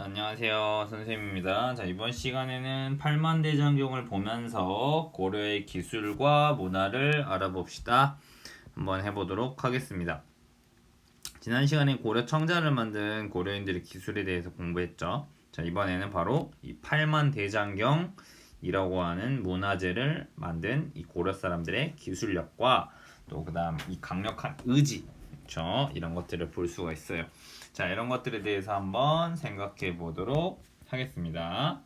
안녕하세요, 선생님입니다. 자, 이번 시간에는 팔만대장경을 보면서 고려의 기술과 문화를 알아봅시다. 한번 해보도록 하겠습니다. 지난 시간에 고려 청자를 만든 고려인들의 기술에 대해서 공부했죠. 자, 이번에는 바로 이 팔만대장경이라고 하는 문화재를 만든 이 고려 사람들의 기술력과 또 그다음 이 강력한 의지, 그렇죠? 이런 것들을 볼 수가 있어요. 자, 이런 것들에 대해서 한번 생각해 보도록 하겠습니다.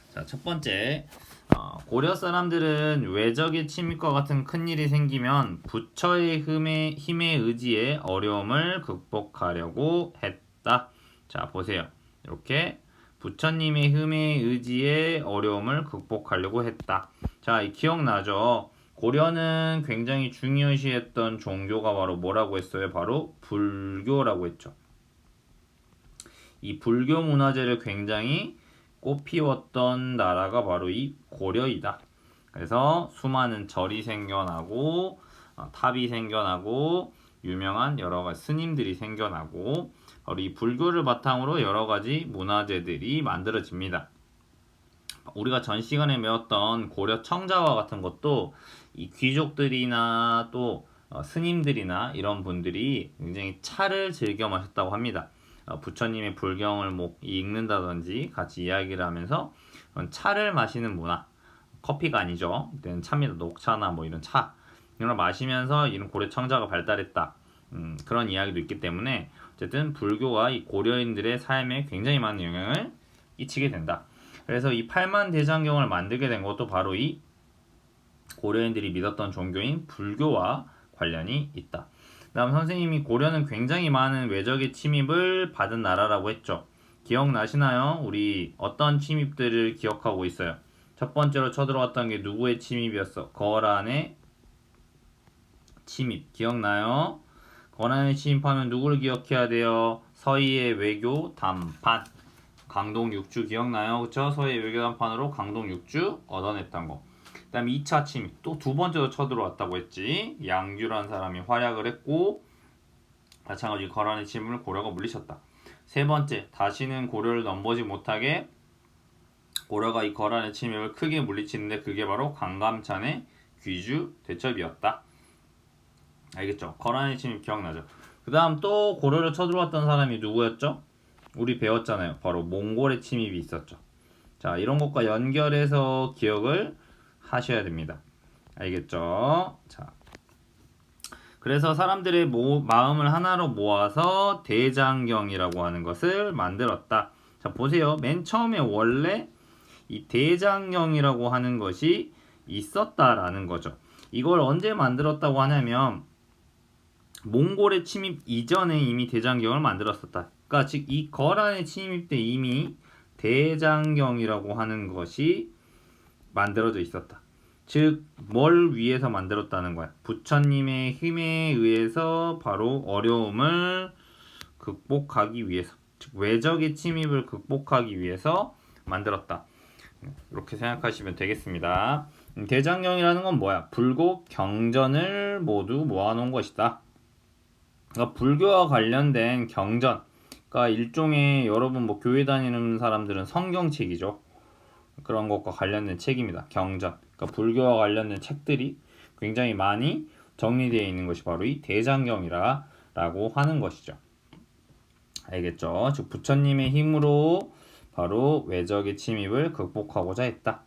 자, 첫 번째, 고려 사람들은 외적의 침입과 같은 큰 일이 생기면 부처의 힘에 의지해 어려움을 극복하려고 했다. 자, 보세요. 이렇게 부처님의 힘에 의지해 어려움을 극복하려고 했다. 자, 기억나죠? 고려는 굉장히 중요시했던 종교가 바로 뭐라고 했어요? 바로 불교라고 했죠. 이 불교 문화재를 굉장히 꽃피웠던 나라가 바로 이 고려이다. 그래서 수많은 절이 생겨나고 탑이 생겨나고 유명한 여러 가지 스님들이 생겨나고 바로 이 불교를 바탕으로 여러 가지 문화재들이 만들어집니다. 우리가 전 시간에 배웠던 고려 청자와 같은 것도 이 귀족들이나 또 스님들이나 이런 분들이 굉장히 차를 즐겨 마셨다고 합니다. 부처님의 불경을 뭐 읽는다든지 같이 이야기를 하면서 차를 마시는 문화, 커피가 아니죠. 그때는 차입니다. 녹차나 뭐 이런 차 이런 걸 마시면서 이런 고려 청자가 발달했다. 그런 이야기도 있기 때문에 어쨌든 불교가 이 고려인들의 삶에 굉장히 많은 영향을 끼치게 된다. 그래서 이 팔만대장경을 만들게 된 것도 바로 이 고려인들이 믿었던 종교인 불교와 관련이 있다. 다음 선생님이 고려는 굉장히 많은 외적의 침입을 받은 나라라고 했죠. 기억나시나요? 우리 어떤 침입들을 기억하고 있어요? 첫 번째로 쳐들어왔던 게 누구의 침입이었어? 거란의 침입. 기억나요? 거란의 침입하면 누구를 기억해야 돼요? 서희의 외교 담판. 강동 6주 기억나요? 그쵸? 서희의 외교 담판으로 강동 6주 얻어냈던 거. 그 다음에 2차 침입. 또 두 번째로 쳐들어왔다고 했지. 양규란 사람이 활약을 했고 마찬가지로 거란의 침입을 고려가 물리쳤다. 세 번째, 다시는 고려를 넘보지 못하게 고려가 이 거란의 침입을 크게 물리치는데 그게 바로 강감찬의 귀주 대첩이었다. 알겠죠? 거란의 침입 기억나죠? 그 다음 또 고려를 쳐들어왔던 사람이 누구였죠? 우리 배웠잖아요. 바로 몽골의 침입이 있었죠. 자, 이런 것과 연결해서 기억을 하셔야 됩니다. 알겠죠? 자, 그래서 사람들의 마음을 하나로 모아서 대장경이라고 하는 것을 만들었다. 자, 보세요. 맨 처음에 원래 이 대장경이라고 하는 것이 있었다라는 거죠. 이걸 언제 만들었다고 하냐면 몽골의 침입 이전에 이미 대장경을 만들었었다. 그러니까 즉 이 거란의 침입 때 이미 대장경이라고 하는 것이 만들어져 있었다. 즉 뭘 위해서 만들었다는 거야? 부처님의 힘에 의해서 바로 어려움을 극복하기 위해서, 즉 외적의 침입을 극복하기 위해서 만들었다. 이렇게 생각하시면 되겠습니다. 대장경이라는 건 뭐야? 불고 경전을 모두 모아놓은 것이다. 그러니까 불교와 관련된 경전, 그러니까 일종의 여러분 뭐 교회 다니는 사람들은 성경책이죠. 그런 것과 관련된 책입니다. 경전. 그러니까 불교와 관련된 책들이 굉장히 많이 정리되어 있는 것이 바로 이 대장경이라고 하는 것이죠. 알겠죠? 즉 부처님의 힘으로 바로 외적의 침입을 극복하고자 했다.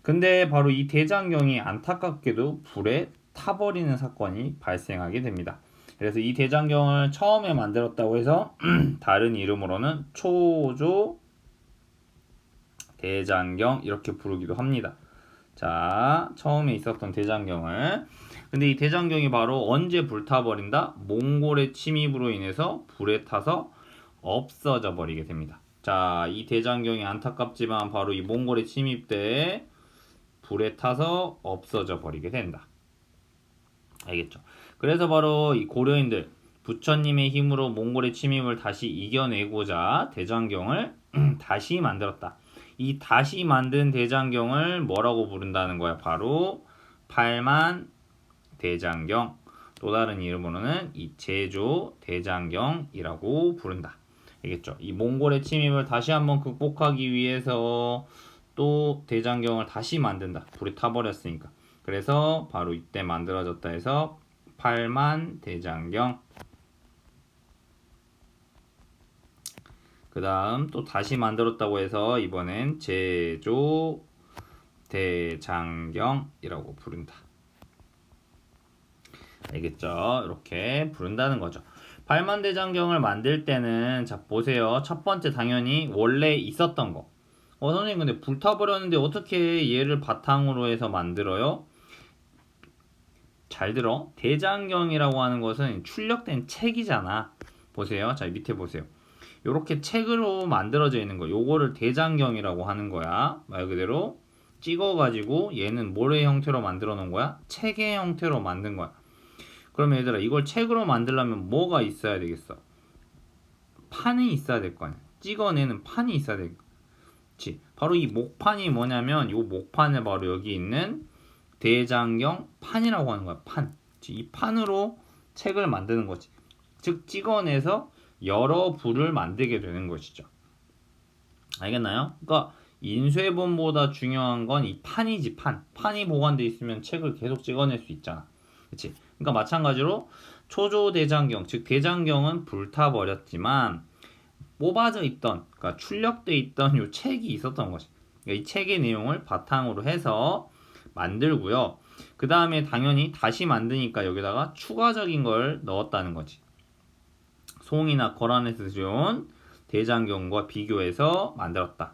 근데 바로 이 대장경이 안타깝게도 불에 타버리는 사건이 발생하게 됩니다. 그래서 이 대장경을 처음에 만들었다고 해서 다른 이름으로는 초조 대장경 이렇게 부르기도 합니다. 자, 처음에 있었던 대장경을. 근데 이 대장경이 바로 언제 불타버린다? 몽골의 침입으로 인해서 불에 타서 없어져 버리게 됩니다. 자, 이 대장경이 안타깝지만 바로 이 몽골의 침입 때 불에 타서 없어져 버리게 된다. 알겠죠? 그래서 바로 이 고려인들 부처님의 힘으로 몽골의 침입을 다시 이겨내고자 대장경을 다시 만들었다. 이 다시 만든 대장경을 뭐라고 부른다는 거야? 바로 팔만 대장경. 또 다른 이름으로는 이 제조 대장경이라고 부른다. 알겠죠? 이 몽골의 침입을 다시 한번 극복하기 위해서 또 대장경을 다시 만든다. 불이 타버렸으니까. 그래서 바로 이때 만들어졌다 해서 팔만 대장경. 그 다음 또 다시 만들었다고 해서 이번엔 제조 대장경이라고 부른다. 알겠죠? 이렇게 부른다는 거죠. 팔만대장경을 만들 때는 자 보세요. 첫 번째 당연히 원래 있었던 거. 선생님 근데 불타버렸는데 어떻게 얘를 바탕으로 해서 만들어요? 잘 들어. 대장경이라고 하는 것은 출력된 책이잖아. 보세요. 자 밑에 보세요. 요렇게 책으로 만들어져 있는 거. 요거를 대장경이라고 하는 거야. 말 그대로 찍어가지고 얘는 뭐의 형태로 만들어 놓은 거야? 책의 형태로 만든 거야. 그러면 얘들아 이걸 책으로 만들려면 뭐가 있어야 되겠어? 판이 있어야 될 거 아니야. 찍어내는 판이 있어야 되겠지. 바로 이 목판이 뭐냐면 이 목판에 바로 여기 있는 대장경 판이라고 하는 거야. 판. 이 판으로 책을 만드는 거지. 즉 찍어내서 여러 부를 만들게 되는 것이죠. 알겠나요? 그러니까 인쇄본보다 중요한 건 이 판이지. 판이 보관돼 있으면 책을 계속 찍어낼 수 있잖아. 그치? 그러니까 마찬가지로 초조대장경, 즉 대장경은 불타버렸지만 뽑아져 있던, 그러니까 출력돼 있던 이 책이 있었던 것이. 그러니까 이 책의 내용을 바탕으로 해서 만들고요. 그 다음에 당연히 다시 만드니까 여기다가 추가적인 걸 넣었다는 거지. 송이나 거란에서 들여온 대장경과 비교해서 만들었다.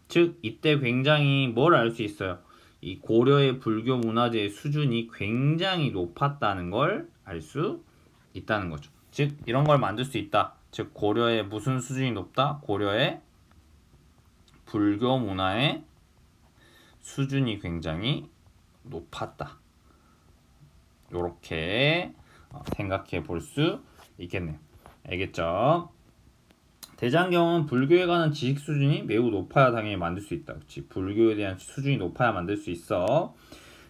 즉 이때 굉장히 뭘 알 수 있어요? 이 고려의 불교 문화재의 수준이 굉장히 높았다는 걸 알 수 있다는 거죠. 즉 이런 걸 만들 수 있다. 즉 고려의 무슨 수준이 높다? 고려의 불교 문화의 수준이 굉장히 높았다. 이렇게 생각해 볼 수 있겠네요. 알겠죠? 대장경은 불교에 관한 지식 수준이 매우 높아야 당연히 만들 수 있다. 그렇지? 불교에 대한 수준이 높아야 만들 수 있어.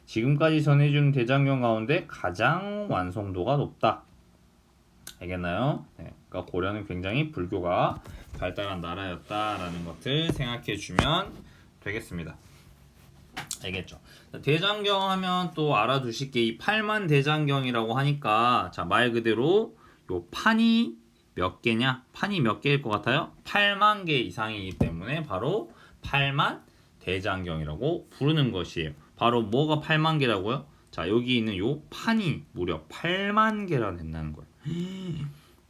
지금까지 전해준 대장경 가운데 가장 완성도가 높다. 알겠나요? 네, 그러니까 고려는 굉장히 불교가 발달한 나라였다라는 것을 생각해 주면 되겠습니다. 알겠죠? 대장경 하면 또 알아두실 게 이 팔만 대장경이라고 하니까 자 말 그대로 요 판이 몇 개냐? 판이 몇 개일 것 같아요? 8만 개 이상이기 때문에 바로 8만 대장경이라고 부르는 것이에요. 바로 뭐가 8만 개라고요? 자 여기 있는 요 판이 무려 8만 개나 된다는 거예요.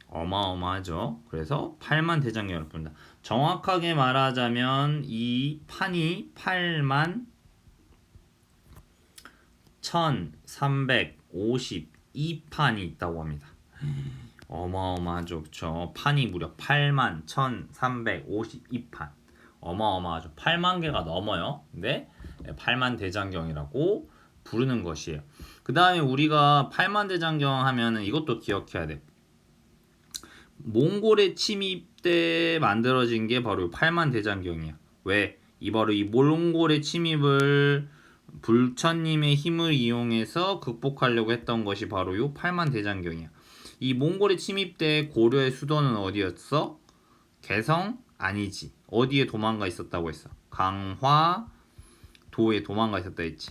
어마어마하죠. 그래서 8만 대장경을 부른다. 정확하게 말하자면 이 판이 8만 1352판이 있다고 합니다. 어마어마하죠. 그쵸? 판이 무려 8만 1352판. 어마어마하죠. 8만 개가 넘어요. 근데 8만 대장경이라고 부르는 것이에요. 그 다음에 우리가 8만 대장경 하면은 이것도 기억해야 돼. 몽골의 침입 때 만들어진 게 바로 8만 대장경이야. 왜? 바로 이 몽골의 침입을 불처님의 힘을 이용해서 극복하려고 했던 것이 바로 요 8만 대장경이야. 이 몽골의 침입 때 고려의 수도는 어디였어? 개성? 아니지. 어디에 도망가 있었다고 했어? 강화도에 도망가 있었다 했지.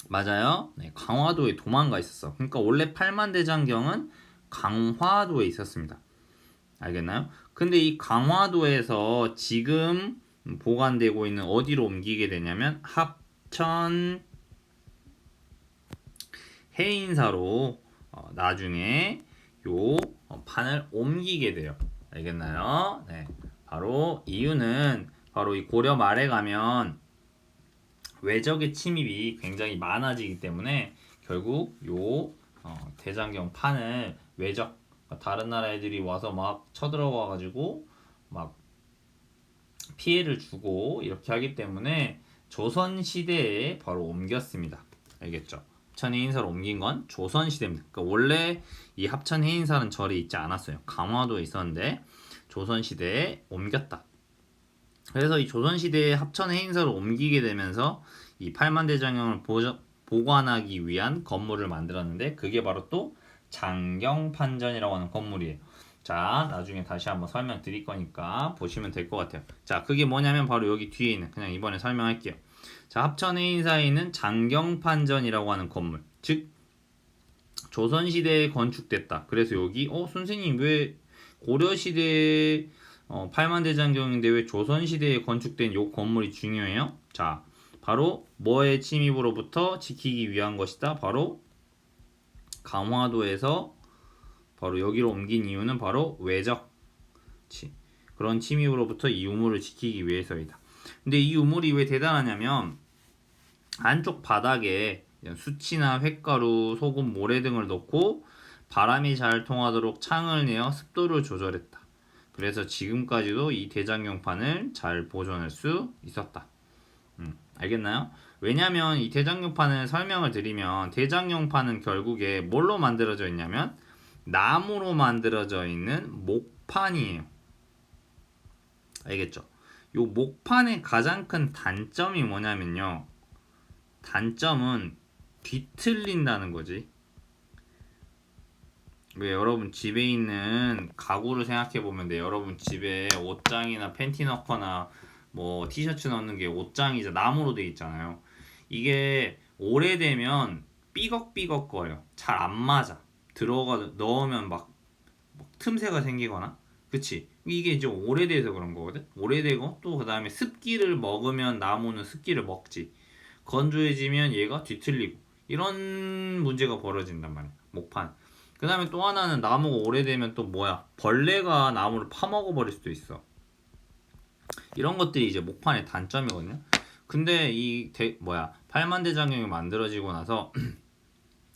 맞아요? 네, 강화도에 도망가 있었어. 그러니까 원래 8만 대장경은 강화도에 있었습니다. 알겠나요? 근데 이 강화도에서 지금 보관되고 있는 어디로 옮기게 되냐면 합천 해인사로 나중에 요 판을 옮기게 돼요. 알겠나요? 네. 바로 이유는 바로 이 고려 말에 가면 외적의 침입이 굉장히 많아지기 때문에 결국 요 대장경 판을 외적 다른 나라 애들이 와서 막 쳐들어와 가지고 막 피해를 주고 이렇게 하기 때문에 조선 시대에 바로 옮겼습니다. 알겠죠? 합천 해인사로 옮긴 건 조선 시대입니다. 그러니까 원래 이 합천 해인사는 절에 있지 않았어요. 강화도에 있었는데 조선 시대에 옮겼다. 그래서 이 조선 시대에 합천 해인사로 옮기게 되면서 이 팔만대장경을 보관하기 위한 건물을 만들었는데 그게 바로 또 장경판전이라고 하는 건물이에요. 자, 나중에 다시 한번 설명드릴 거니까 보시면 될 것 같아요. 자, 그게 뭐냐면 바로 여기 뒤에 있는, 그냥 이번에 설명할게요. 자, 합천 해인사에 있는 장경판전이라고 하는 건물, 즉 조선시대에 건축됐다. 그래서 여기 선생님 왜 고려시대에 팔만대장경인데 왜 조선시대에 건축된 요 건물이 중요해요? 자, 바로 뭐의 침입으로부터 지키기 위한 것이다. 바로 강화도에서 바로 여기로 옮긴 이유는 바로 외적 그런 침입으로부터 이 우물을 지키기 위해서이다. 근데 이 우물이 왜 대단하냐면 안쪽 바닥에 수치나 횟가루, 소금, 모래 등을 넣고 바람이 잘 통하도록 창을 내어 습도를 조절했다. 그래서 지금까지도 이 대장경판을 잘 보존할 수 있었다. 알겠나요? 왜냐면 이 대장경판을 설명을 드리면 대장경판은 결국에 뭘로 만들어져 있냐면 나무로 만들어져 있는 목판이에요. 알겠죠? 요 목판의 가장 큰 단점이 뭐냐면요. 단점은 뒤틀린다는 거지. 왜 여러분 집에 있는 가구를 생각해 보면 돼. 여러분 집에 옷장이나 팬티 넣거나 뭐 티셔츠 넣는 게 옷장이자 나무로 돼 있잖아요. 이게 오래되면 삐걱삐걱거려. 잘 안 맞아. 들어가 넣으면 막 틈새가 생기거나, 그치? 이게 이제 오래돼서 그런 거거든. 오래되고 또 그 다음에 습기를 먹으면 나무는 습기를 먹지. 건조해지면 얘가 뒤틀리고 이런 문제가 벌어진단 말이야. 목판. 그 다음에 또 하나는 나무가 오래되면 또 뭐야? 벌레가 나무를 파먹어 버릴 수도 있어. 이런 것들이 이제 목판의 단점이거든요. 근데 이 팔만대장경이 만들어지고 나서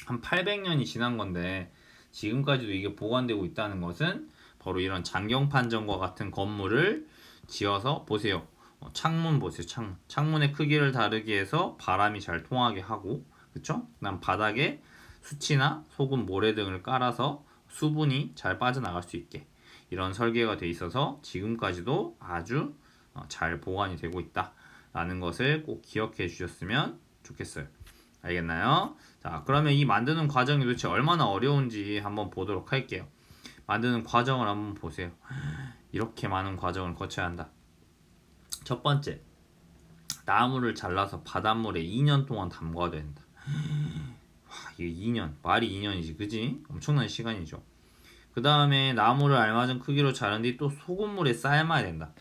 한 800년이 지난 건데 지금까지도 이게 보관되고 있다는 것은 바로 이런 장경판전과 같은 건물을 지어서 보세요. 창문 보세요. 창문의 크기를 다르게 해서 바람이 잘 통하게 하고, 그쵸? 그다음 바닥에 수치나 소금, 모래 등을 깔아서 수분이 잘 빠져나갈 수 있게 이런 설계가 돼 있어서 지금까지도 아주 잘 보관이 되고 있다라는 것을 꼭 기억해 주셨으면 좋겠어요. 알겠나요? 자, 그러면 이 만드는 과정이 도대체 얼마나 어려운지 한번 보도록 할게요. 만드는 과정을 한번 보세요. 이렇게 많은 과정을 거쳐야 한다. 첫 번째, 나무를 잘라서 바닷물에 2년 동안 담가야 된다. 와, 이게 2년, 말이 2년이지, 그지? 엄청난 시간이죠. 그 다음에 나무를 알맞은 크기로 자른 뒤 또 소금물에 삶아야 된다.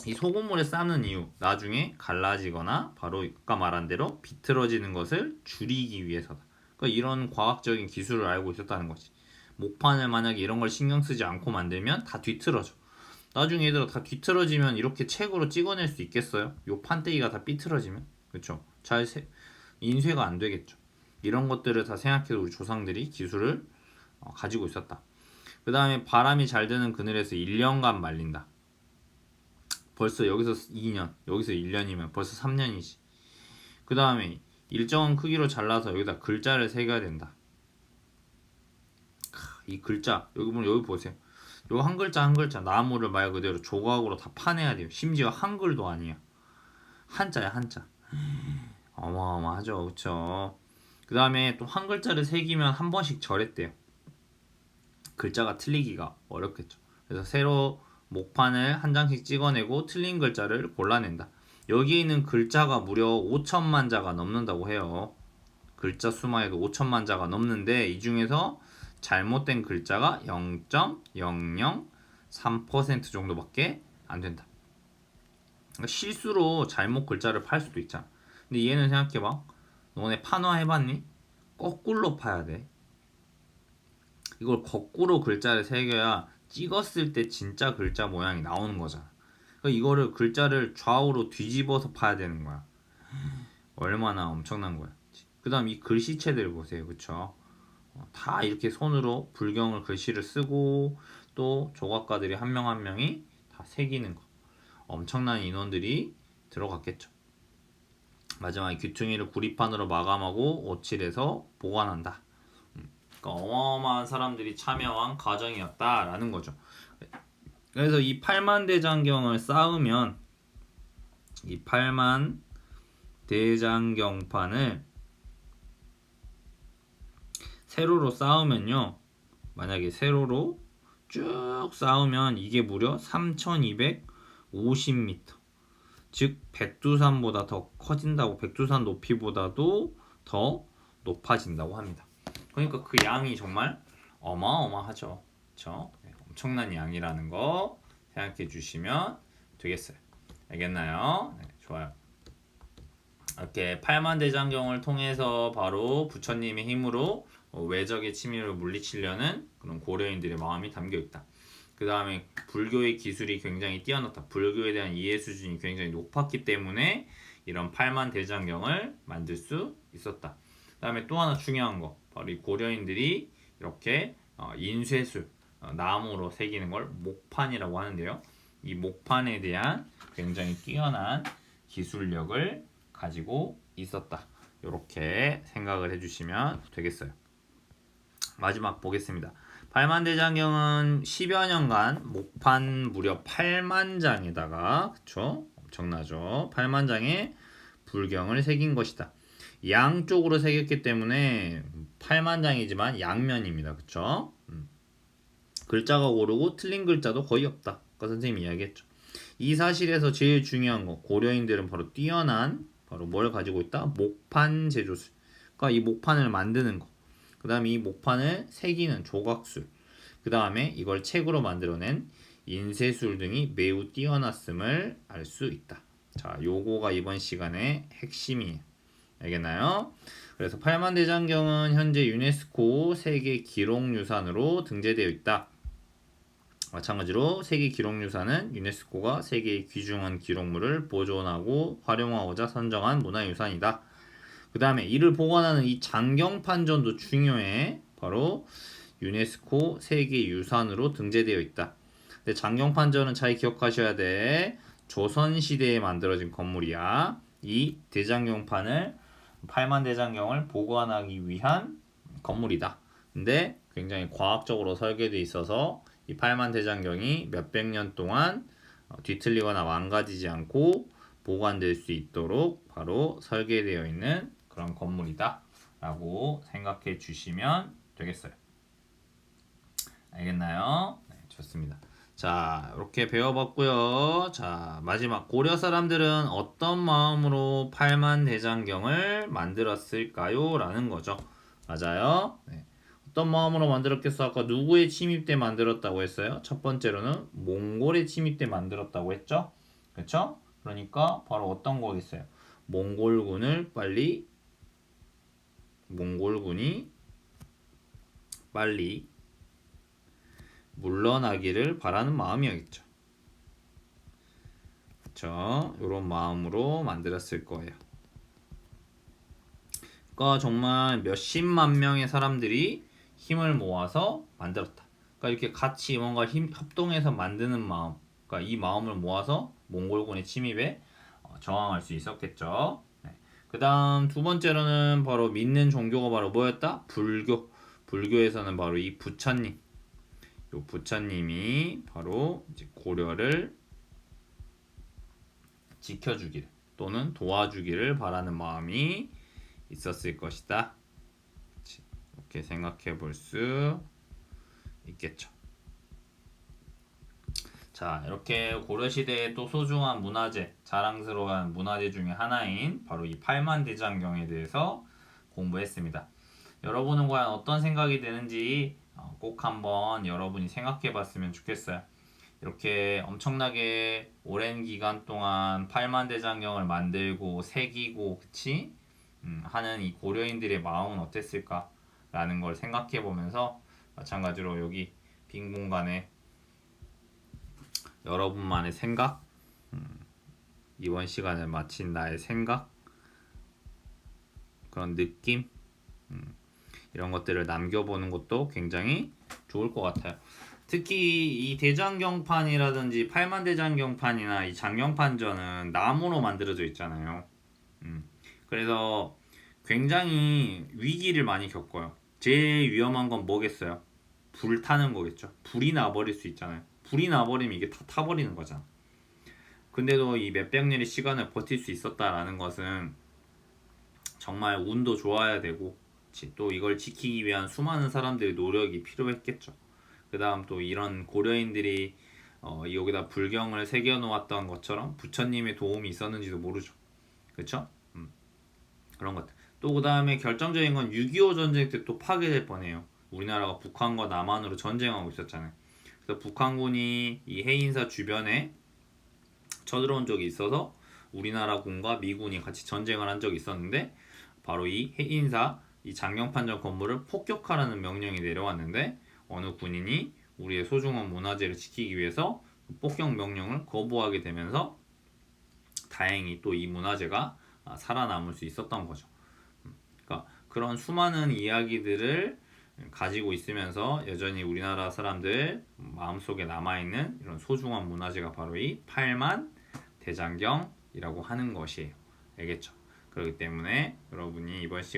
이 소금물에 삶는 이유, 나중에 갈라지거나 바로 아까 말한 대로 비틀어지는 것을 줄이기 위해서다. 그러니까 이런 과학적인 기술을 알고 있었다는 거지. 목판을 만약에 이런 걸 신경 쓰지 않고 만들면 다 뒤틀어져. 나중에 얘들아 다 뒤틀어지면 이렇게 책으로 찍어낼 수 있겠어요? 요 판때기가 다 삐틀어지면? 그쵸? 인쇄가 안 되겠죠. 이런 것들을 다 생각해서 우리 조상들이 기술을 가지고 있었다. 그 다음에 바람이 잘 드는 그늘에서 1년간 말린다. 벌써 여기서 2년, 여기서 1년이면 벌써 3년이지. 그 다음에 일정한 크기로 잘라서 여기다 글자를 새겨야 된다. 이 글자, 여기 보세요. 요거 한 글자 한 글자 나무를 말 그대로 조각으로 다 파내야 돼요. 심지어 한글도 아니야. 한자야, 한자. 어마어마하죠, 그쵸? 그 다음에 또 한 글자를 새기면 한 번씩 절했대요. 글자가 틀리기가 어렵겠죠. 그래서 새로 목판을 한 장씩 찍어내고 틀린 글자를 골라낸다. 여기에 있는 글자가 무려 5천만 자가 넘는다고 해요. 글자 수만 해도 5천만 자가 넘는데 이 중에서 잘못된 글자가 0.003% 정도밖에 안 된다. 그러니까 실수로 잘못 글자를 팔 수도 있잖아. 근데 얘는 생각해봐. 너네 판화 해봤니? 거꾸로 파야 돼. 이걸 거꾸로 글자를 새겨야 찍었을 때 진짜 글자 모양이 나오는 거잖아. 그러니까 이거를 글자를 좌우로 뒤집어서 파야 되는 거야. 얼마나 엄청난 거야. 그 다음 이 글씨체들 보세요. 그쵸? 다 이렇게 손으로 불경을 글씨를 쓰고 또 조각가들이 한 명 한 명이 다 새기는 거. 엄청난 인원들이 들어갔겠죠. 마지막에 귀퉁이를 구리판으로 마감하고 오칠해서 보관한다. 그러니까 어마어마한 사람들이 참여한 과정이었다라는 거죠. 그래서 이 팔만대장경을 쌓으면 이 팔만대장경판을 세로로 쌓으면요, 만약에 세로로 쭉 쌓으면 이게 무려 3250m. 즉 백두산보다 더 커진다고, 백두산 높이보다도 더 높아진다고 합니다. 그러니까 그 양이 정말 어마어마하죠. 그렇죠? 엄청난 양이라는 거 생각해 주시면 되겠어요. 알겠나요? 네, 좋아요. 이렇게 팔만대장경을 통해서 바로 부처님의 힘으로 외적의 침입을 물리치려는 그런 고려인들의 마음이 담겨 있다. 그 다음에 불교의 기술이 굉장히 뛰어났다. 불교에 대한 이해 수준이 굉장히 높았기 때문에 이런 팔만대장경을 만들 수 있었다. 그 다음에 또 하나 중요한 거, 바로 이 고려인들이 이렇게 인쇄술, 나무로 새기는 걸 목판이라고 하는데요. 이 목판에 대한 굉장히 뛰어난 기술력을 가지고 있었다. 이렇게 생각을 해주시면 되겠어요. 마지막 보겠습니다. 팔만대장경은 10여 년간 목판 무려 8만 장에다가, 그쵸? 엄청나죠? 8만 장의 불경을 새긴 것이다. 양쪽으로 새겼기 때문에 8만 장이지만 양면입니다. 그쵸? 글자가 고르고 틀린 글자도 거의 없다. 아까 선생님이 이야기했죠. 이 사실에서 제일 중요한 거, 고려인들은 바로 뛰어난, 바로 뭘 가지고 있다? 목판 제조술. 그러니까 이 목판을 만드는 거. 그 다음에 이 목판을 새기는 조각술. 그 다음에 이걸 책으로 만들어낸 인쇄술 등이 매우 뛰어났음을 알 수 있다. 자, 요거가 이번 시간의 핵심이에요. 알겠나요? 그래서 팔만대장경은 현재 유네스코 세계 기록유산으로 등재되어 있다. 마찬가지로 세계 기록유산은 유네스코가 세계의 귀중한 기록물을 보존하고 활용하고자 선정한 문화유산이다. 그 다음에 이를 보관하는 이 장경판전도 중요해. 바로 유네스코 세계유산으로 등재되어 있다. 근데 장경판전은 잘 기억하셔야 돼. 조선시대에 만들어진 건물이야. 이 대장경판을, 팔만대장경을 보관하기 위한 건물이다. 근데 굉장히 과학적으로 설계되어 있어서 이 팔만대장경이 몇백 년 동안 뒤틀리거나 망가지지 않고 보관될 수 있도록 바로 설계되어 있는 그런 건물이다 라고 생각해 주시면 되겠어요. 알겠나요? 네, 좋습니다. 자, 이렇게 배워봤고요. 자, 마지막, 고려 사람들은 어떤 마음으로 팔만대장경을 만들었을까요? 라는 거죠. 맞아요. 네. 어떤 마음으로 만들었겠어? 아까 누구의 침입 때 만들었다고 했어요? 첫 번째로는 몽골의 침입 때 만들었다고 했죠? 그렇죠? 그러니까 바로 어떤 거겠어요? 몽골군이 빨리 물러나기를 바라는 마음이었겠죠. 그렇죠? 이런 마음으로 만들었을 거예요. 그러니까 정말 몇십만 명의 사람들이 힘을 모아서 만들었다. 그러니까 이렇게 같이 뭔가 협동해서 만드는 마음, 그러니까 이 마음을 모아서 몽골군의 침입에 저항할 수 있었겠죠. 네. 그 다음 두 번째로는 바로 믿는 종교가 바로 뭐였다? 불교. 불교에서는 바로 이 부처님, 요 부처님이 바로 이제 고려를 지켜주기를 또는 도와주기를 바라는 마음이 있었을 것이다. 이렇게 생각해 볼 수 있겠죠. 자, 이렇게 고려시대의 또 소중한 문화재, 자랑스러운 문화재 중에 하나인 바로 이 팔만대장경에 대해서 공부했습니다. 여러분은 과연 어떤 생각이 드는지 꼭 한번 여러분이 생각해 봤으면 좋겠어요. 이렇게 엄청나게 오랜 기간 동안 팔만대장경을 만들고 새기고 그치? 하는 이 고려인들의 마음은 어땠을까? 라는 걸 생각해 보면서 마찬가지로 여기 빈 공간에 여러분만의 생각, 이번 시간을 마친 나의 생각, 그런 느낌, 이런 것들을 남겨보는 것도 굉장히 좋을 것 같아요. 특히 이 대장경판이라든지 팔만대장경판이나 이 장경판전은 나무로 만들어져 있잖아요. 그래서 굉장히 위기를 많이 겪어요. 제일 위험한 건 뭐겠어요? 불 타는 거겠죠. 불이 나버릴 수 있잖아요. 불이 나버리면 이게 다 타버리는 거잖아. 근데도 이 몇백 년의 시간을 버틸 수 있었다라는 것은 정말 운도 좋아야 되고 또 이걸 지키기 위한 수많은 사람들의 노력이 필요했겠죠. 그 다음 또 이런 고려인들이 여기다 불경을 새겨놓았던 것처럼 부처님의 도움이 있었는지도 모르죠. 그쵸? 그런 것들. 또 그 다음에 결정적인 건 6.25 전쟁 때 또 파괴될 뻔해요. 우리나라가 북한과 남한으로 전쟁하고 있었잖아요. 그래서 북한군이 이 해인사 주변에 쳐들어온 적이 있어서 우리나라 군과 미군이 같이 전쟁을 한 적이 있었는데 바로 이 해인사 이 장경판전 건물을 폭격하라는 명령이 내려왔는데 어느 군인이 우리의 소중한 문화재를 지키기 위해서 폭격 명령을 거부하게 되면서 다행히 또 이 문화재가 살아남을 수 있었던 거죠. 그러니까 그런 수많은 이야기들을 가지고 있으면서 여전히 우리나라 사람들 마음속에 남아있는 이런 소중한 문화재가 바로 이 팔만 대장경이라고 하는 것이에요. 알겠죠? 그렇기 때문에 여러분이 이번 시간